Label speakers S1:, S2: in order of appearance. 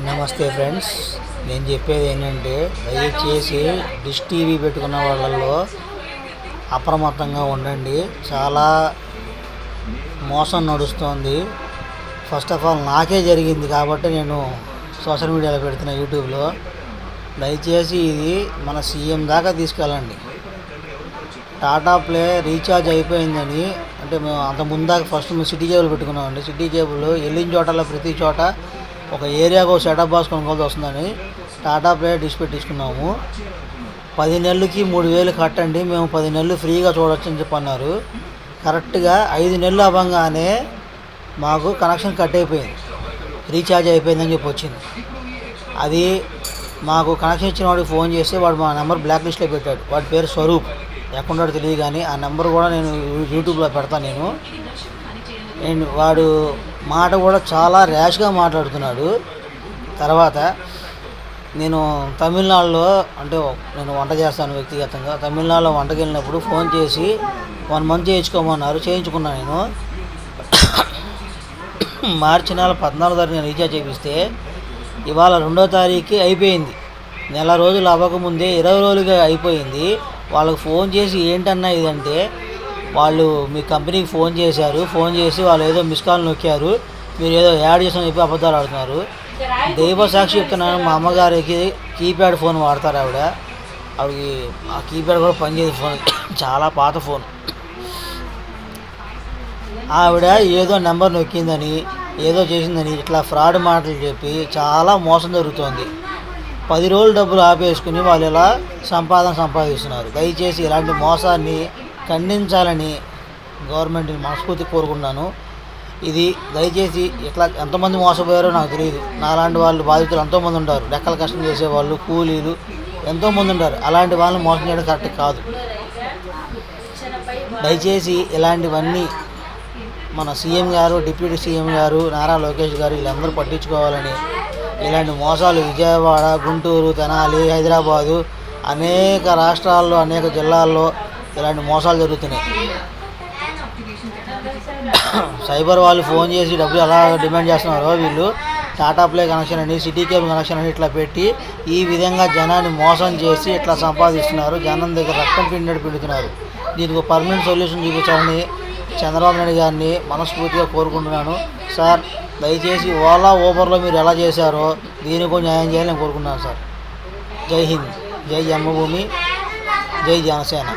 S1: నమస్తే ఫ్రెండ్స్, నేను చెప్పేది ఏంటంటే దయచేసి డిష్ టీవీ పెట్టుకున్న వాళ్ళల్లో అప్రమత్తంగా ఉండండి. చాలా మోసం నడుస్తుంది. ఫస్ట్ ఆఫ్ ఆల్ నాకే జరిగింది కాబట్టి నేను సోషల్ మీడియాలో పెడుతున్నా, యూట్యూబ్లో. దయచేసి ఇది మన సీఎం దాకా తీసుకెళ్ళండి. టాటా ప్లే రీఛార్జ్ అయిపోయిందని అంటే మేము అంత ముందాక ఫస్ట్ మేము సిటీ కేబుల్ పెట్టుకున్నామండి. సిటీ కేబుల్ వెళ్ళిన చోటలో ప్రతి చోట ఒక ఏరియాకు సెటప్ బాక్స్ కొనుక్కోవాల్సి వస్తుందని టాటా ప్లే డిష్ పెట్టించుకున్నాము. 10 నెలలకి 3,000 కట్టండి, మేము 10 నెలలు ఫ్రీగా చూడవచ్చు అని చెప్పి అన్నారు. కరెక్ట్గా 5 నెలలు అవ్వగానే మాకు కనెక్షన్ కట్ అయిపోయింది, రీఛార్జ్ అయిపోయిందని చెప్పి వచ్చింది. అది మాకు కనెక్షన్ ఇచ్చిన వాడికి ఫోన్ చేస్తే వాడు మా నెంబర్ బ్లాక్ లిస్ట్లో పెట్టాడు. వాడి పేరు స్వరూప్, ఎక్కడున్నాడో తెలియదు, కానీ ఆ నెంబర్ కూడా నేను యూట్యూబ్లో పెడతాను. నేను వాడు మాట కూడా చాలా ర్యాష్గా మాట్లాడుతున్నాడు. తర్వాత నేను తమిళనాడులో అంటే నేను వంట చేస్తాను వ్యక్తిగతంగా. తమిళనాడులో వంటకి వెళ్ళినప్పుడు ఫోన్ చేసి 1 మంత్ చేయించుకోమన్నారు, చేయించుకున్నాను. నేను మార్చి నెల 14వ తారీఖు నేను రీఛార్జ్ చేయిస్తే ఇవాళ 2వ తారీఖుకి అయిపోయింది. నెల రోజులు అవ్వకముందే 20 రోజులుగా అయిపోయింది. వాళ్ళకి ఫోన్ చేసి ఏంటన్నా ఇదంటే, వాళ్ళు మీ కంపెనీకి ఫోన్ చేశారు, ఫోన్ చేసి వాళ్ళు ఏదో మిస్ కాల్ నొక్కారు, మీరు ఏదో యాడ్ చేసామని చెప్పి అబద్ధాలు ఆడుతున్నారు. దైవ సాక్షి చెప్తున్నాను, మా అమ్మగారికి కీప్యాడ్ ఫోన్ వాడతారు. ఆవిడకి ఆ కీప్యాడ్ కూడా పనిచేసే ఫోన్, చాలా పాత ఫోన్. ఆవిడ ఏదో నెంబర్ నొక్కిందని ఏదో చేసిందని ఇట్లా ఫ్రాడ్ మాటలు చెప్పి చాలా మోసం జరుగుతోంది. 10 రోజులు డబ్బులు ఆపేసుకుని వాళ్ళు ఇలా సంపాదిస్తున్నారు. దయచేసి ఇలాంటి మోసాన్ని ఖండించాలని గవర్నమెంట్ని మనస్ఫూర్తి కోరుకున్నాను. ఇది దయచేసి ఇట్లా ఎంతమంది మోసపోయారో నాకు తెలియదు. నాలాంటి వాళ్ళు బాధితులు ఎంతోమంది ఉంటారు, లెక్కల కష్టం చేసేవాళ్ళు, కూలీలు ఎంతోమంది ఉంటారు. అలాంటి వాళ్ళని మోసం చేయడం కరెక్ట్ కాదు. దయచేసి ఇలాంటివన్నీ మన సీఎం గారు, డిప్యూటీ సీఎం గారు, నారా లోకేష్ గారు వీళ్ళందరూ పట్టించుకోవాలని. ఇలాంటి మోసాలు విజయవాడ, గుంటూరు, తెనాలి, హైదరాబాదు అనేక రాష్ట్రాల్లో, అనేక జిల్లాల్లో ఇలాంటి మోసాలు జరుగుతున్నాయి. సైబర్ వాళ్ళు ఫోన్ చేసి డబ్బులు ఎలా డిమాండ్ చేస్తున్నారో వీళ్ళు టాటా ప్లే కనెక్షన్ అని, సిటీ కేబుల్ కనెక్షన్ అని ఇట్లా పెట్టి ఈ విధంగా జనాన్ని మోసం చేసి ఇట్లా సంపాదిస్తున్నారు. జనం దగ్గర రక్తం పిండుతున్నారు. దీనికి పర్మనెంట్ సొల్యూషన్ చూపించాలని చంద్రబాబు నాయుడు గారిని మనస్ఫూర్తిగా కోరుకుంటున్నాను. సార్, దయచేసి ఓలా, ఊబర్లో మీరు ఎలా చేశారో దీనికి కూడా న్యాయం చేయాలని నేను కోరుకుంటున్నాను సార్. జై హింద్, జై జన్మభూమి, జై జనసేన.